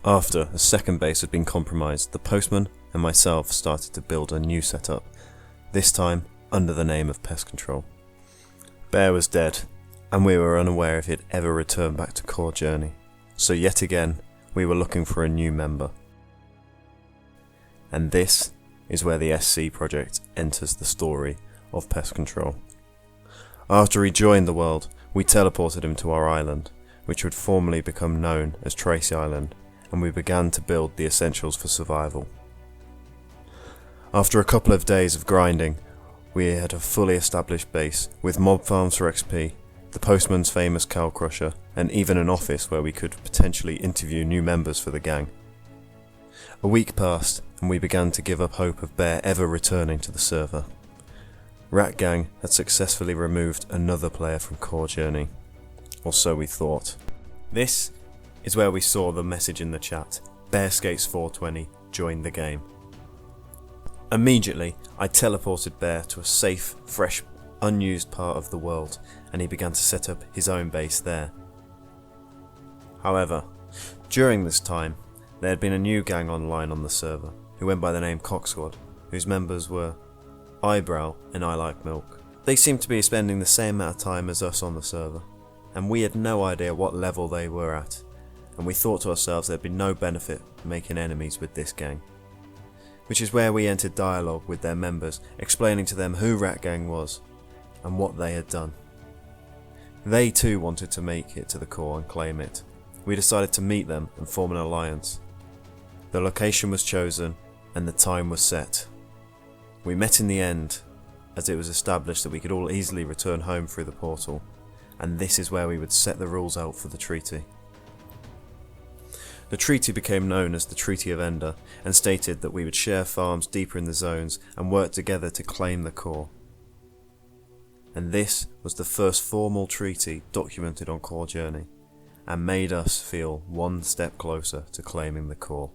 After a second base had been compromised, the postman and myself started to build a new setup, this time under the name of Pest Control. Bear was dead, and we were unaware if he'd ever return back to corejourney, so yet again we were looking for a new member. And this is where the SC project enters the story of Pest Control. After he joined the world, we teleported him to our island, which would formerly become known as Tracy Island, and we began to build the essentials for survival. After a couple of days of grinding, we had a fully established base with mob farms for XP, the postman's famous cow crusher, and even an office where we could potentially interview new members for the gang. A week passed and we began to give up hope of Bear ever returning to the server. Rat Gang had successfully removed another player from corejourney, or so we thought. This is where we saw the message in the chat, Bear Skates 420, join the game. Immediately, I teleported Bear to a safe, fresh, unused part of the world, and he began to set up his own base there. However, during this time, there had been a new gang online on the server, who went by the name Cock Squad, whose members were Eyebrow and I Like Milk. They seemed to be spending the same amount of time as us on the server, and we had no idea what level they were at, and we thought to ourselves there'd be no benefit making enemies with this gang. Which is where we entered dialogue with their members, explaining to them who Rat Gang was and what they had done. They too wanted to make it to the core and claim it. We decided to meet them and form an alliance. The location was chosen and the time was set. We met in the end, as it was established that we could all easily return home through the portal, and this is where we would set the rules out for the treaty. The treaty became known as the Treaty of Ender, and stated that we would share farms deeper in the zones and work together to claim the core. And this was the first formal treaty documented on corejourney, and made us feel one step closer to claiming the core.